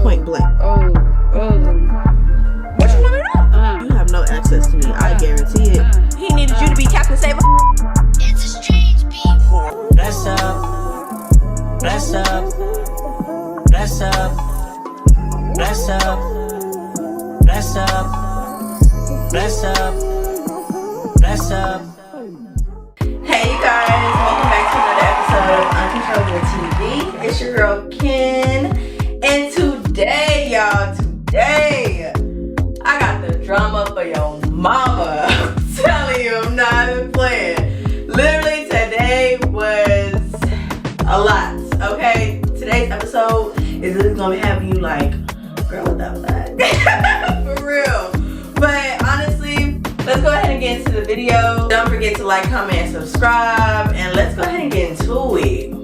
point blank. Oh. What you want to know? You have no access to me. I guarantee it. He needed you to be Captain Saver. It's a strange beat. Bless up. Bless up. Bless up. Bless up. Bless up. Bless up. Bless up. Hey you guys, welcome back to another episode of Uncontrollable TV. It's your girl Ken, and today, y'all, I got the drama for your mama. I'm telling you, I'm not even playing. Literally, today was a lot. Okay, today's episode is literally gonna be having you like, girl, what the fuck? For real. But honestly, let's go ahead and get into the video. Don't forget to like, comment, and subscribe. And let's go ahead and get into it.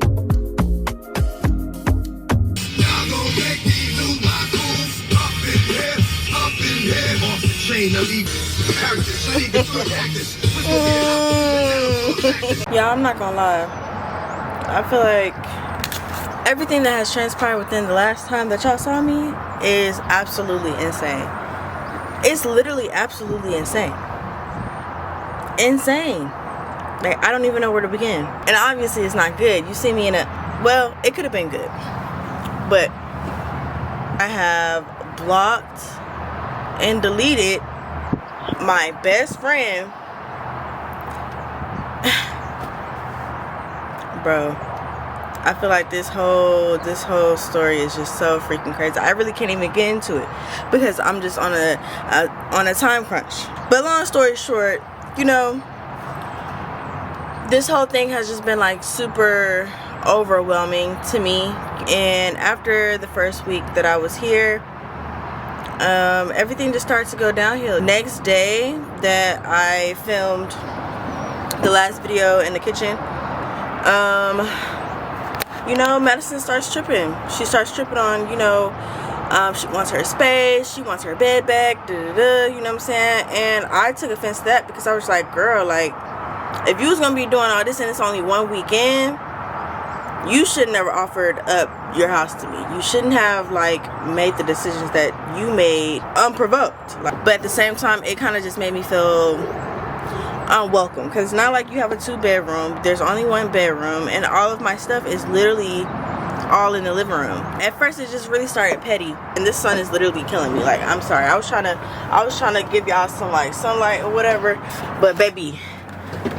Y'all, I'm not gonna lie. I feel like everything that has transpired within the last time that y'all saw me is absolutely insane. It's literally absolutely insane. Insane. Like, I don't even know where to begin. And obviously it's not good. You see me in a, well, it could have been good, but I have blocked and deleted my best friend. Bro, I feel like this whole story is just so freaking crazy. I really can't even get into it because I'm just on a time crunch. But long story short, you know, this whole thing has just been like super overwhelming to me. And after the first week that I was here, everything just starts to go downhill. Next day that I filmed the last video in the kitchen, you know, Madison starts tripping. She starts tripping on, you know, she wants her space, she wants her bed back, you know what I'm saying? And I took offense to that because I was like, girl, like, if you was gonna be doing all this and it's only one weekend, you should never offered up your house to me. You shouldn't have like made the decisions that you made unprovoked. But at the same time, it kind of just made me feel unwelcome, because it's not like you have a 2-bedroom. There's only 1 bedroom, and all of my stuff is literally all in the living room. At first it just really started petty, and this sun is literally killing me. Like, I'm sorry, I was trying to give y'all some like sunlight or whatever, but baby,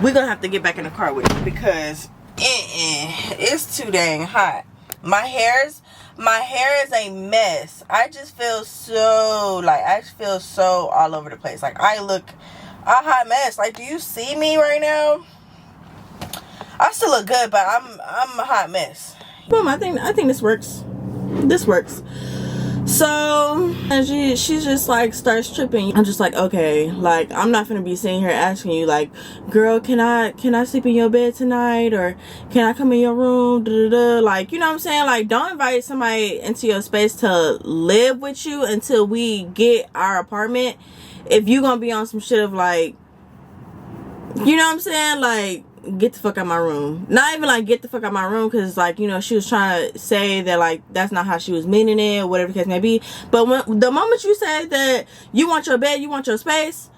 we're gonna have to get back in the car with you because it's too dang hot. My hair is a mess. I just feel so all over the place. Like, I look a hot mess. Like, do you see me right now? I still look good, but I'm a hot mess. Boom, I think this works. This works. So, and she just like starts tripping. I'm just like, okay, like, I'm not gonna be sitting here asking you like, girl, can I sleep in your bed tonight, or can I come in your room, like, you know what I'm saying? Like, don't invite somebody into your space to live with you until we get our apartment. If you gonna be on some shit of like, you know what I'm saying, like, get the fuck out my room. Not even like get the fuck out my room, because like, you know, she was trying to say that like that's not how she was meaning it, or whatever the case may be. But when the moment you said that you want your bed, you want your space,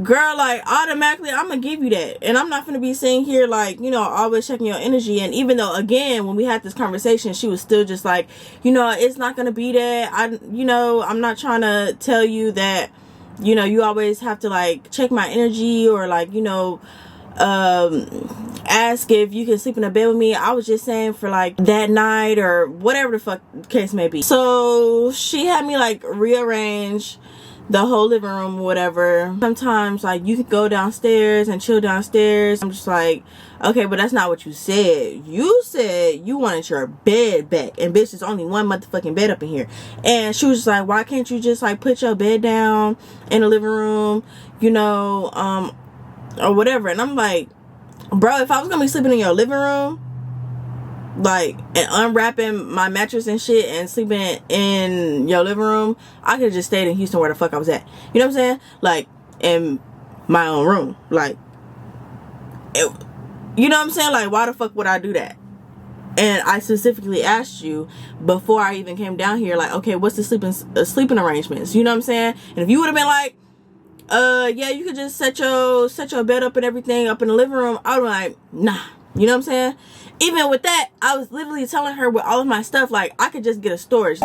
girl, like, automatically I'm gonna give you that. And I'm not gonna be sitting here like, you know, always checking your energy. And even though, again, when we had this conversation, she was still just like, you know, it's not gonna be that. I'm not trying to tell you that, you know, you always have to like check my energy, or like, you know, ask if you can sleep in a bed with me. I was just saying for like that night, or whatever the fuck case may be. So she had me like rearrange the whole living room or whatever. Sometimes like you could go downstairs and chill downstairs. I'm just like, okay, but that's not what you said. You said you wanted your bed back, and bitch, there's only 1 motherfucking bed up in here. And she was just like, why can't you just like put your bed down in the living room, you know, or whatever. And I'm like, bro, if I was gonna be sleeping in your living room, like, and unwrapping my mattress and shit and sleeping in your living room, I could have just stayed in Houston where the fuck I was at. You know what I'm saying? Like, in my own room. Like, you know what I'm saying? Like, why the fuck would I do that? And I specifically asked you before I even came down here, like, okay, what's the sleeping arrangements? You know what I'm saying? And if you would have been like, yeah, you could just set your bed up and everything up in the living room, I was like, nah. You know what I'm saying? Even with that, I was literally telling her with all of my stuff, like, I could just get a storage.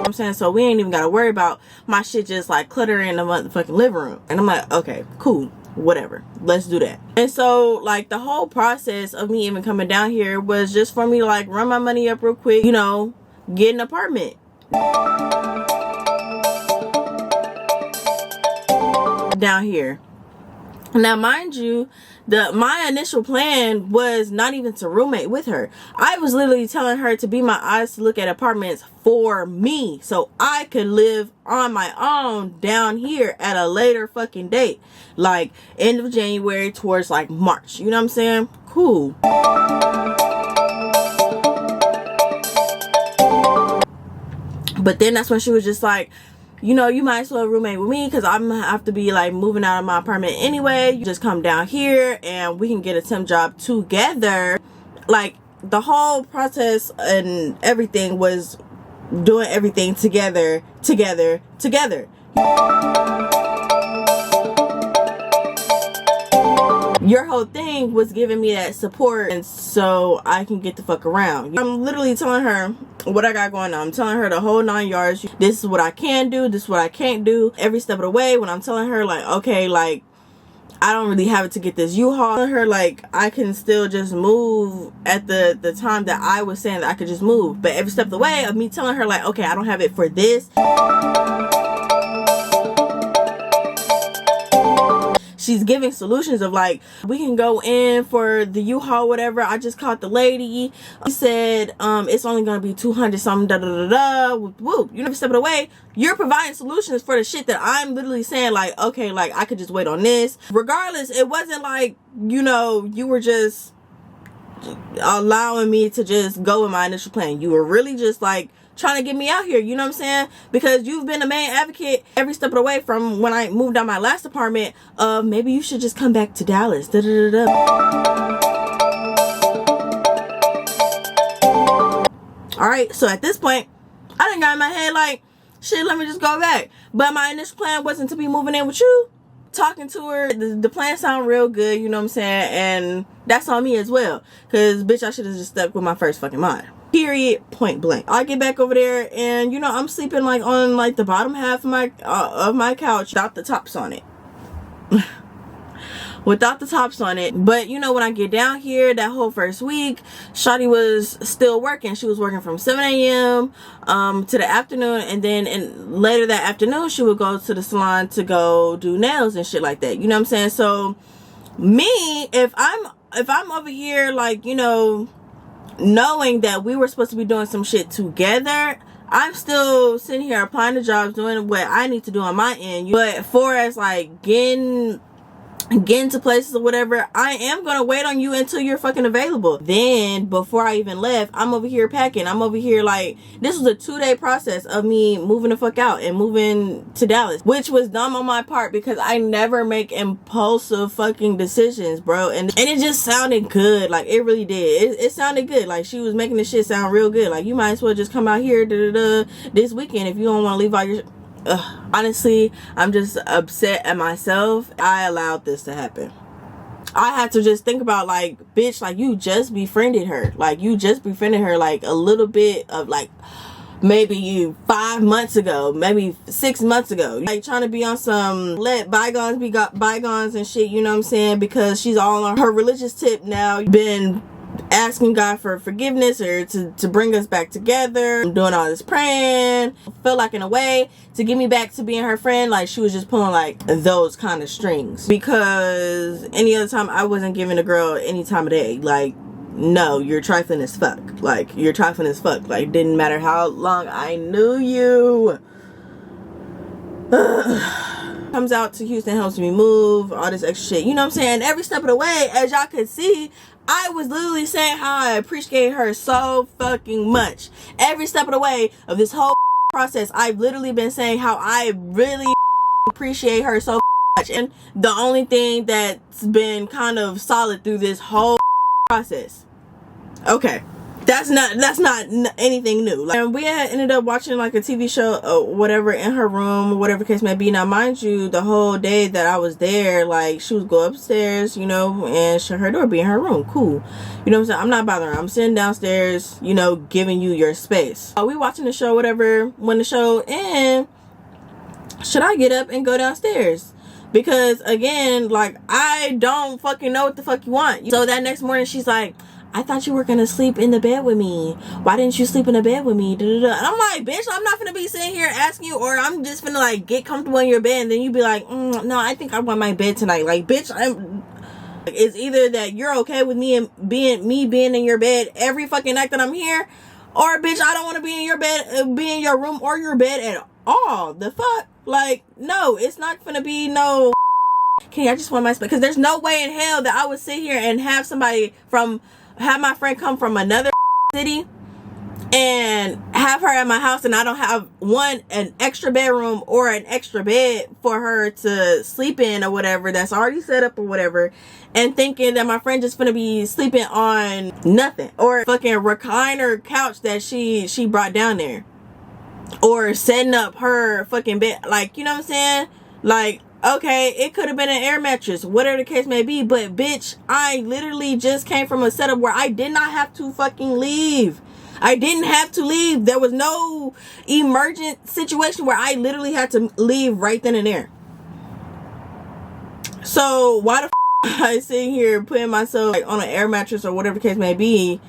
I'm saying, so we ain't even gotta worry about my shit just like cluttering the motherfucking living room. And I'm like, okay, cool, whatever, let's do that. And so like the whole process of me even coming down here was just for me to like run my money up real quick, you know, get an apartment down here. Now, mind you, my initial plan was not even to roommate with her. I was literally telling her to be my eyes to look at apartments for me, so I could live on my own down here at a later fucking date, like end of January towards like March. You know what I'm saying? Cool. But then that's when she was just like, you know, you might as well roommate with me because I'm gonna have to be like moving out of my apartment anyway. You just come down here and we can get a temp job together. Like the whole process and everything was doing everything together. Your whole thing was giving me that support, and so I can get the fuck around. I'm literally telling her what I got going on. I'm telling her the whole 9 yards. This is what I can do, this is what I can't do, every step of the way. When I'm telling her like, okay, like I don't really have it to get this U-Haul. Telling her like I can still just move at the time that I was saying that I could just move. But every step of the way of me telling her like, okay, I don't have it for this. She's giving solutions of like, we can go in for the U-Haul, whatever. I just called the lady. She said, it's only gonna be 200 something, da da da da. Whoop, whoop. You never step it away. You're providing solutions for the shit that I'm literally saying like, okay, like I could just wait on this. Regardless, it wasn't like, you know, you were just allowing me to just go with my initial plan. You were really just like trying to get me out here, you know what I'm saying? Because you've been a main advocate every step of the way from when I moved out my last apartment of maybe you should just come back to Dallas. Da, da, da, da. All right, so at this point, I done got in my head like, shit, let me just go back. But my initial plan wasn't to be moving in with you. Talking to her, the plan sound real good, you know what I'm saying? And that's on me as well. Because, bitch, I should have just stuck with my first fucking mind. Period, point blank. I get back over there and, you know, I'm sleeping like on like the bottom half of my couch without the tops on it. Without the tops on it. But, you know, when I get down here that whole first week, Shawty was still working. She was working from 7 a.m. To the afternoon, and then later that afternoon she would go to the salon to go do nails and shit like that. You know what I'm saying? So me, if I'm over here like, you know, knowing that we were supposed to be doing some shit together, I'm still sitting here applying to jobs, doing what I need to do on my end. But for as like getting to places or whatever, I am gonna wait on you until you're fucking available. Then before I even left, I'm over here packing. I'm over here like, this was a 2-day process of me moving the fuck out and moving to Dallas, which was dumb on my part because I never make impulsive fucking decisions, bro. And it just sounded good. Like it really did. It sounded good. Like she was making the shit sound real good. Like you might as well just come out here this weekend if you don't want to leave all your honestly, I'm just upset at myself. I allowed this to happen. I had to just think about like, bitch, like you just befriended her. Like you just befriended her like a little bit of like maybe 5 months ago, maybe 6 months ago. Like trying to be on some let bygones be bygones and shit, you know what I'm saying? Because she's all on her religious tip now. Been asking God for forgiveness or to bring us back together. I'm doing all this praying. Feel like in a way to get me back to being her friend, like she was just pulling like those kind of strings. Because any other time I wasn't giving a girl any time of day. Like, no, you're trifling as fuck. Like, you're trifling as fuck. Like, didn't matter how long I knew you. Comes out to Houston, helps me move, all this extra shit. You know what I'm saying? Every step of the way, as y'all could see, I was literally saying how I appreciate her so fucking much. Every step of the way of this whole process, I've literally been saying how I really appreciate her so And the only thing that's been kind of solid through this whole process. Okay. That's not anything new. Like, and we had ended up watching like a TV show or whatever in her room, whatever case may be. Now, mind you, the whole day that I was there, like, she would go upstairs, you know, and shut her door, be in her room. Cool. You know what I'm saying? I'm not bothering her. I'm sitting downstairs, you know, giving you your space. We watching the show, whatever. When the show ends, should I get up and go downstairs? Because, again, like, I don't fucking know what the fuck you want. So that next morning, she's like, I thought you were gonna sleep in the bed with me. Why didn't you sleep in the bed with me? And I'm like, bitch, I'm not gonna be sitting here asking you, or I'm just gonna like get comfortable in your bed, and then you be like, no, I think I want my bed tonight. Like, bitch, it's either that you're okay with me being in your bed every fucking night that I'm here, or bitch, I don't want to be in your bed, be in your room or your bed at all. The fuck, like, no, it's not gonna be no. I just want my space, because there's no way in hell that I would sit here and have my friend come from another city and have her at my house, and I don't have an extra bedroom or an extra bed for her to sleep in or whatever that's already set up or whatever, and thinking that my friend just gonna be sleeping on nothing, or fucking recliner couch that she brought down there, or setting up her fucking bed, like, you know what I'm saying? Like, okay, it could have been an air mattress, whatever the case may be, but bitch, I literally just came from a setup where I did not have to fucking leave. I didn't have to leave. There was no emergent situation where I literally had to leave right then and there. So why the f I sitting here putting myself like on an air mattress or whatever the case may be?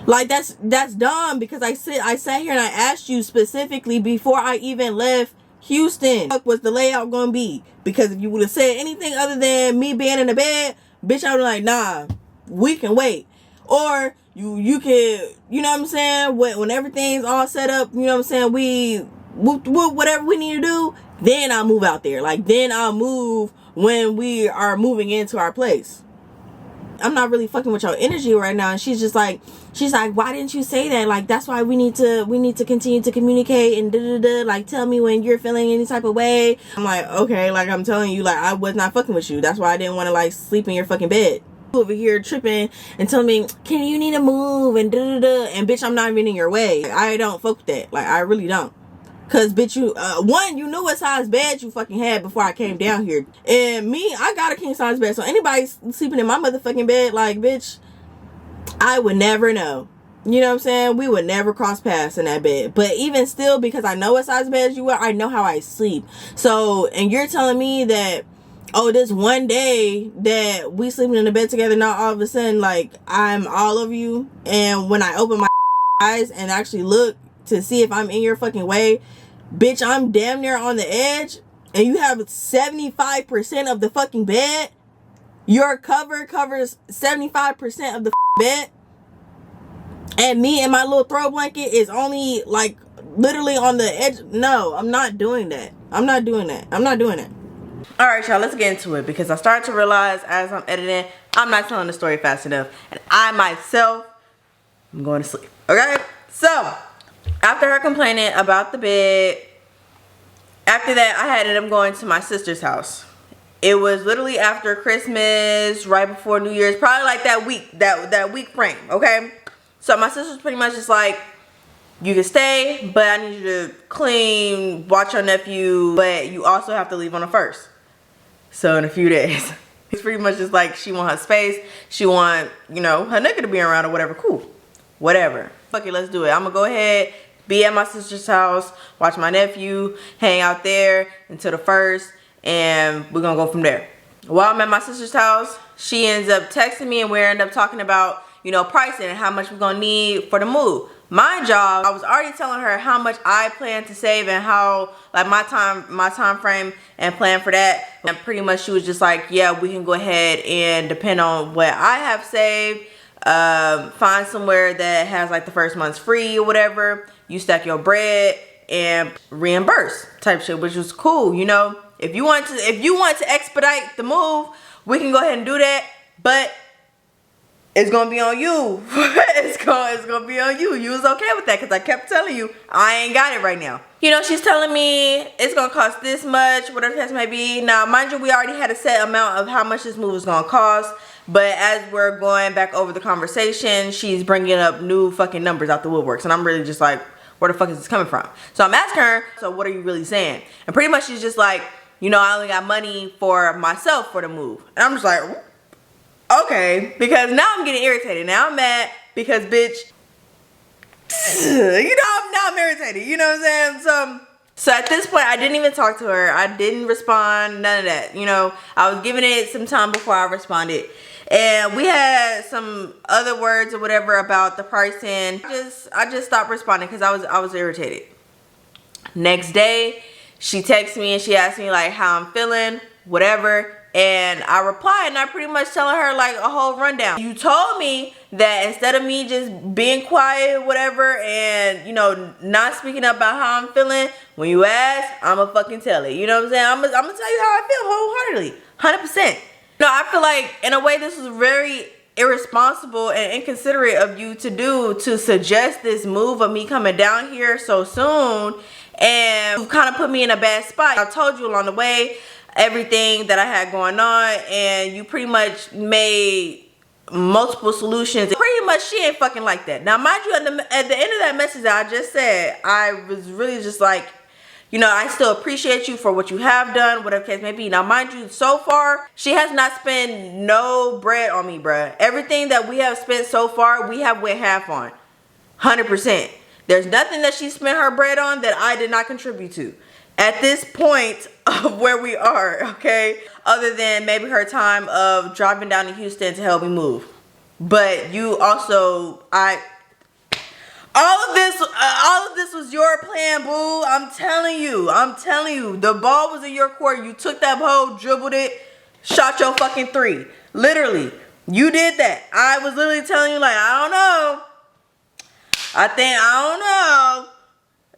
Like, that's dumb, because I sat here and I asked you specifically before I even left Houston, what was the layout gonna be? Because if you would have said anything other than me being in the bed, bitch, I would like, nah, we can wait. Or you can, you know what I'm saying, when everything's all set up, you know what I'm saying, whatever we need to do, then I'll move out there. Like, then I'll move when we are moving into our place. I'm not really fucking with your energy right now. And she's like, why didn't you say that? Like, that's why we need to continue to communicate and like, tell me when you're feeling any type of way. I'm like, okay, like, I'm telling you, like, I was not fucking with you. That's why I didn't want to like sleep in your fucking bed. Over here tripping and telling me, can you need to move and and bitch, I'm not even in your way. Like, I don't fuck with that. Like, I really don't. Cause bitch, you knew what size bed you fucking had before I came down here. And me, I got a king size bed. So anybody sleeping in my motherfucking bed, like, bitch, I would never know. You know what I'm saying? We would never cross paths in that bed. But even still, because I know what size bed you are, I know how I sleep. So, and you're telling me that, oh, this one day that we sleeping in the bed together, now all of a sudden, like, I'm all over you. And when I open my eyes and actually look to see if I'm in your fucking way, bitch, I'm damn near on the edge, and you have 75% of the fucking bed. Your cover covers 75% of the bed, and me and my little throw blanket is only like literally on the edge. No, I'm not doing that. I'm not doing that. All right, y'all, let's get into it, because I started to realize as I'm editing, I'm not telling the story fast enough, and I myself, I'm going to sleep. Okay, so after her complaining about the bed, after that, I had ended up going to my sister's house. It was literally after Christmas, right before New Year's, probably like that week, that week frame, okay? So my sister's pretty much just like, you can stay, but I need you to clean, watch your nephew, but you also have to leave on the 1st. So in a few days. It's pretty much just like, she want her space, she want, you know, her nigga to be around or whatever. Cool, whatever. Fuck it, let's do it. I'm gonna go ahead, be at my sister's house, watch my nephew, hang out there until the 1st, and we're gonna go from there. While I'm at my sister's house, she ends up texting me, and we end up talking about, you know, pricing and how much we're gonna need for the move. Mind y'all, I was already telling her how much I plan to save and how, like, my time frame and plan for that. And pretty much she was just like, yeah, we can go ahead and depend on what I have saved, find somewhere that has like the first month's free or whatever. You stack your bread and reimburse type shit, which was cool. You know, if you want to expedite the move, we can go ahead and do that. But it's gonna be on you. it's gonna be on you. You was okay with that because I kept telling you I ain't got it right now. You know, she's telling me it's gonna cost this much, whatever the case may be. Now, mind you, we already had a set amount of how much this move was gonna cost. But as we're going back over the conversation, she's bringing up new fucking numbers out the woodworks, and I'm really just like, where the fuck is this coming from? So I'm asking her, so what are you really saying? And pretty much she's just like, you know, I only got money for myself for the move. And I'm just like, okay, because now I'm getting irritated. Now I'm mad because, bitch, you know, now I'm irritated. You know what I'm saying? So at this point, I didn't even talk to her. I didn't respond, none of that. You know, I was giving it some time before I responded. And we had some other words or whatever about the pricing. I just stopped responding because I was irritated. Next day, she texts me and she asked me like how I'm feeling, whatever. And I replied and I pretty much telling her like a whole rundown. You told me that instead of me just being quiet, whatever, and, you know, not speaking up about how I'm feeling, when you ask, I'ma fucking tell it. You know what I'm saying? I'm gonna tell you how I feel wholeheartedly, 100%. No, I feel like in a way this was very irresponsible and inconsiderate of you to do, to suggest this move of me coming down here so soon, and you kind of put me in a bad spot. I told you along the way everything that I had going on, and you pretty much made multiple solutions. Pretty much she ain't fucking like that. Now mind you, at the end of that message that I just said, I was really just like, you know, I still appreciate you for what you have done, whatever the case may be. Now, mind you, so far, she has not spent no bread on me, bruh. Everything that we have spent so far, we have went half on. 100%. There's nothing that she spent her bread on that I did not contribute to. At this point of where we are, okay? Other than maybe her time of driving down to Houston to help me move. But you also, all of this was your plan, boo. I'm telling you, the ball was in your court. You took that ball, dribbled it, shot your fucking 3. Literally, you did that. I was literally telling you like, I don't know. I don't know.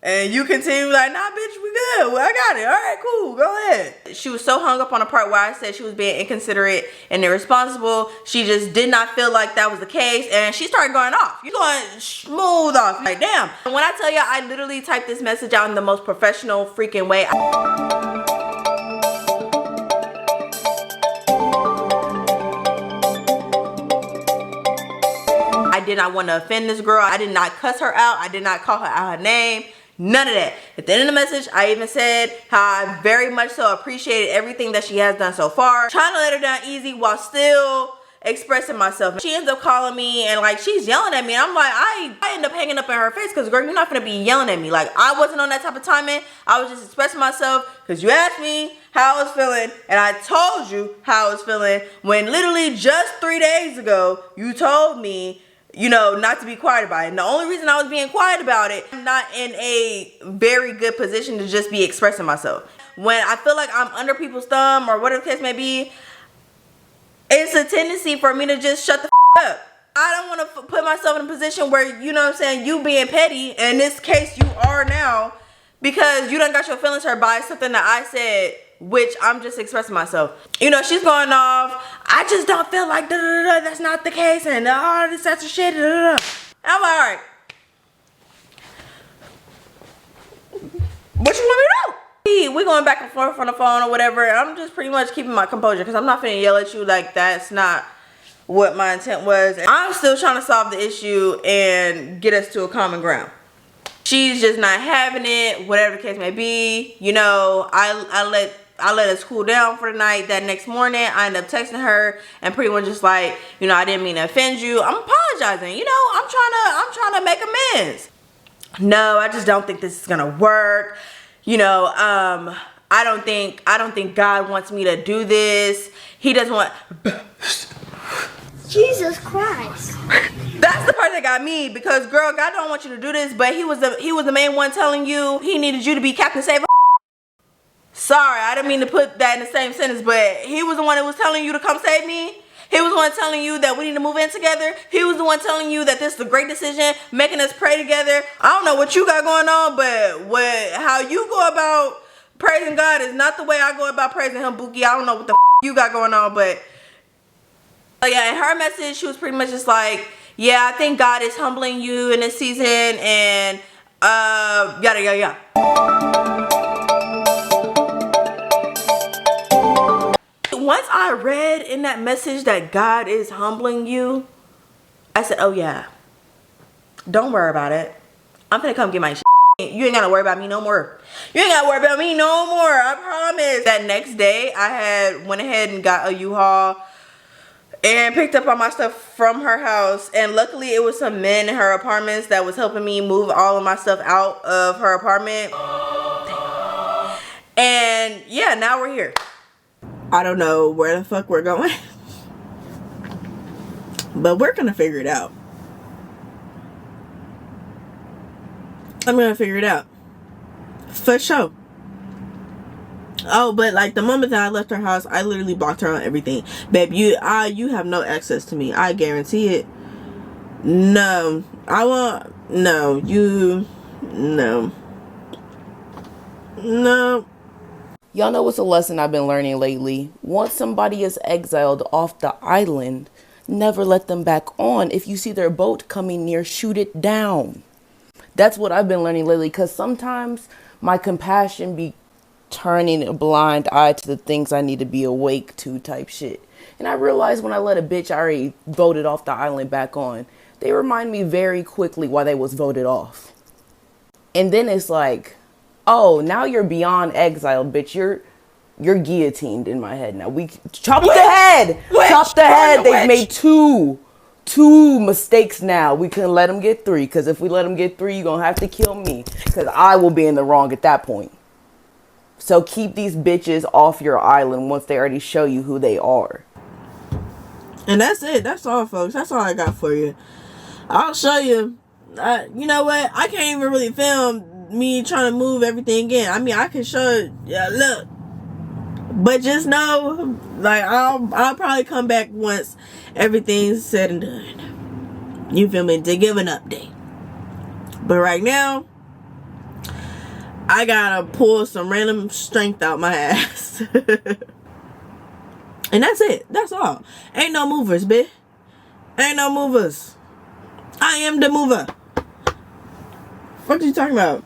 And you continue like, nah, bitch, we good. Well, I got it. All right, cool. Go ahead. She was so hung up on the part where I said she was being inconsiderate and irresponsible. She just did not feel like that was the case. And she started going off. You going smooth off. Like, damn. And when I tell you, I literally typed this message out in the most professional freaking way. I did not want to offend this girl. I did not cuss her out. I did not call her out her name. None of that. At the end of the message, I even said how I very much so appreciated everything that she has done so far. Trying to let her down easy while still expressing myself. She ends up calling me and like she's yelling at me. I'm like, I end up hanging up in her face because girl, you're not gonna be yelling at me. Like I wasn't on that type of timing. I was just expressing myself because you asked me how I was feeling and I told you how I was feeling when literally just 3 days ago you told me, you know, not to be quiet about it. And the only reason I was being quiet about it, I'm not in a very good position to just be expressing myself. When I feel like I'm under people's thumb or whatever the case may be, it's a tendency for me to just shut the up. I don't want to put myself in a position where, you know what I'm saying, you being petty, in this case you are now, because you done got your feelings hurt by something that I said, which I'm just expressing myself. You know, she's going off, I just don't feel like that's not the case, and all this extra shit, And I'm like, alright, what you want me to do? We going back and forth on the phone or whatever, and I'm just pretty much keeping my composure because I'm not finna yell at you like that's not what my intent was. And I'm still trying to solve the issue and get us to a common ground. She's just not having it, whatever the case may be. You know, I let us cool down for the night. That next morning, I end up texting her and pretty much just like, you know, I didn't mean to offend you. I'm apologizing. You know, I'm trying to make amends. No, I just don't think this is gonna work. You know, I don't think God wants me to do this. He doesn't want. Jesus Christ. That's the part that got me, because girl, God don't want you to do this, but he was the main one telling you he needed you to be Captain Save. Sorry, I didn't mean to put that in the same sentence, but he was the one that was telling you to come save me. He was the one telling you that we need to move in together. He was the one telling you that this is a great decision, making us pray together. I don't know what you got going on, but how you go about praising God is not the way I go about praising him, Bookie. I don't know what the you got going on, but So yeah, in her message, she was pretty much just like, yeah, I think God is humbling you in this season, and yada yada yada. Once I read in that message that God is humbling you, I said, oh yeah, don't worry about it. I'm finna come get my shit. You ain't gotta worry about me no more. You ain't gotta worry about me no more, I promise. That next day, I went ahead and got a U-Haul and picked up all my stuff from her house. And luckily, it was some men in her apartments that was helping me move all of my stuff out of her apartment. And yeah, now we're here. I don't know where the fuck we're going, but we're gonna figure it out. I'm gonna figure it out for sure. Oh, but like the moment that I left her house, I literally blocked her on everything. Babe, you have no access to me. I guarantee it. No, I won't. No, no. Y'all know what's a lesson I've been learning lately? Once somebody is exiled off the island, never let them back on. If you see their boat coming near, shoot it down. That's what I've been learning lately, because sometimes my compassion be turning a blind eye to the things I need to be awake to type shit. And I realized when I let a bitch I already voted off the island back on, they remind me very quickly why they was voted off. And then it's like, oh, now you're beyond exiled, bitch. You're guillotined in my head now. We chop the head. Chop the head. They've made two mistakes now. We couldn't let them get 3, because if we let them get 3, you're gonna have to kill me, because I will be in the wrong at that point. So keep these bitches off your island once they already show you who they are. And that's it. That's all, folks. That's all I got for you. I'll show you. You know what? I can't even really film me trying to move everything in. I mean, I can show you. Yeah, look. But just know, like, I'll probably come back once everything's said and done. You feel me? To give an update. But right now, I gotta pull some random strength out my ass. And that's it. That's all. Ain't no movers, bitch. Ain't no movers. I am the mover. What are you talking about?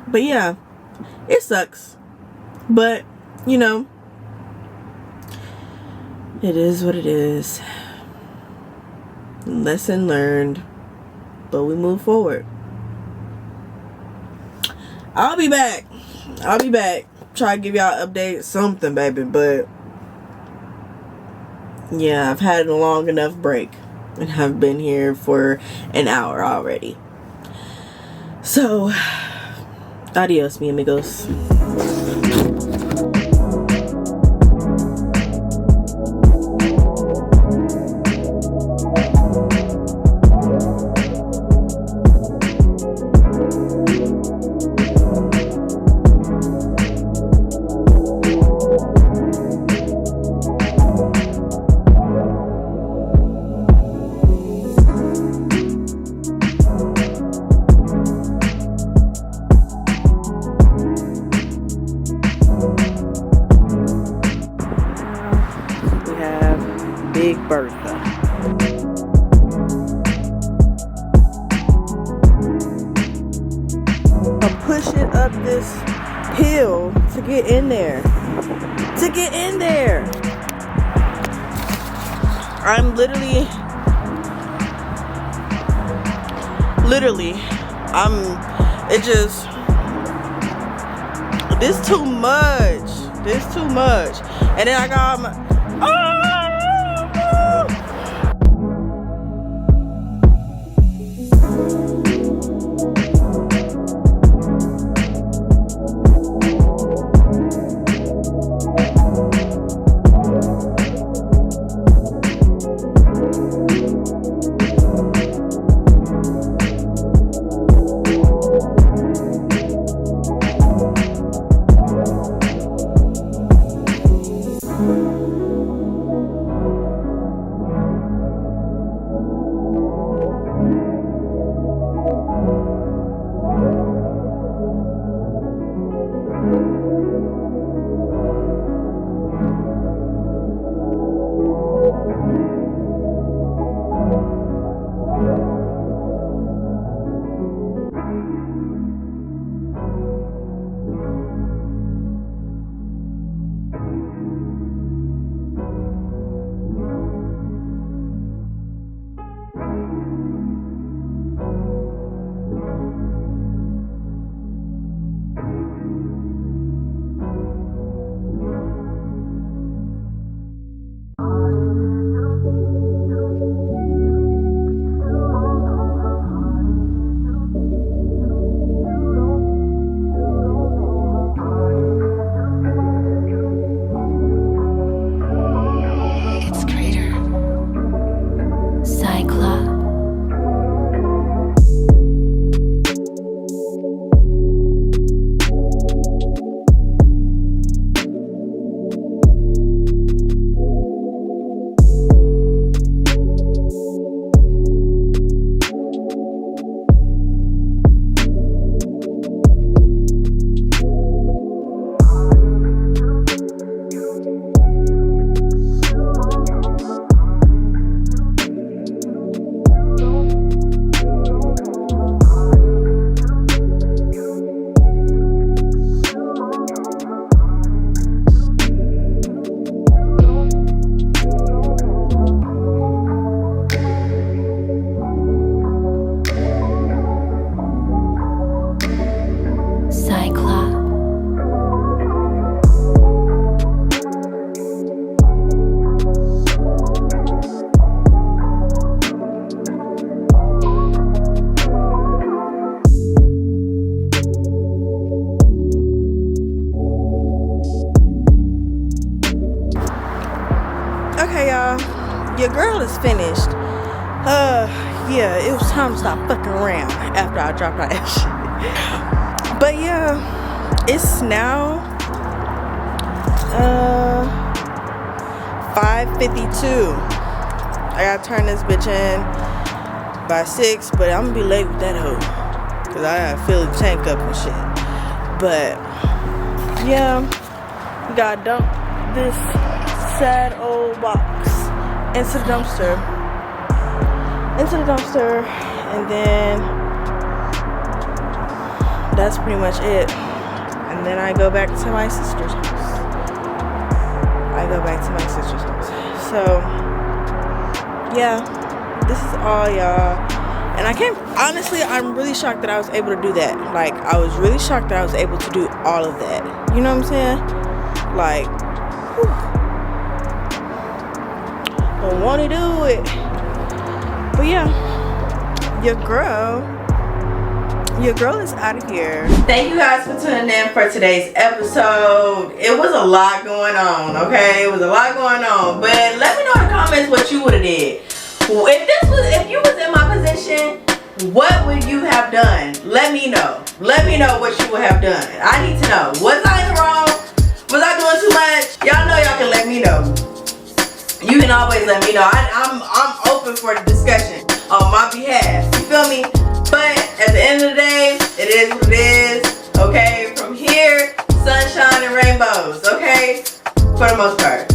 But yeah, it sucks. But, you know, it is what it is. Lesson learned. But we move forward. I'll be back. Try to give y'all updates, something, baby. But yeah, I've had a long enough break. And I've been here for an hour already. So, adios, mi amigos. Big Bertha. I'm pushing up this hill to get in there. I'm literally, this too much. And then I got my, all is finished. Yeah, it was time to stop fucking around after I dropped out that shit. But yeah, it's now 5:52. I gotta turn this bitch in by 6, but I'm gonna be late with that hoe, cause I gotta fill the tank up and shit. But yeah, we gotta dump this sad old box into the dumpster, and then that's pretty much it. And then I go back to my sister's house. So yeah, this is all, y'all. And I can't, honestly, I'm really shocked that I was able to do that. Like, I was really shocked that I was able to do all of that. You know what I'm saying? Like, whew. Don't want to do it. But yeah, your girl is out of here. Thank you guys for tuning in for today's episode. It was a lot going on, okay? It was a lot going on. But let me know in the comments what you would have did. If you was in my position, what would you have done? Let me know. Let me know what you would have done. I need to know. Was I in the wrong? Was I doing too much? Y'all know y'all can let me know. You can always let me know. I'm open for the discussion on my behalf. You feel me? But at the end of the day, it is what it is. Okay? From here, sunshine and rainbows. Okay? For the most part.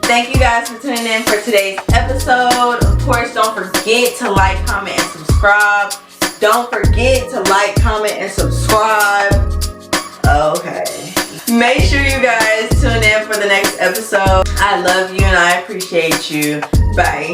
Thank you guys for tuning in for today's episode. Of course, don't forget to like, comment, and subscribe. Don't forget to like, comment, and subscribe. Okay. Make sure you guys tune in for the next episode. I love you and I appreciate you. Bye.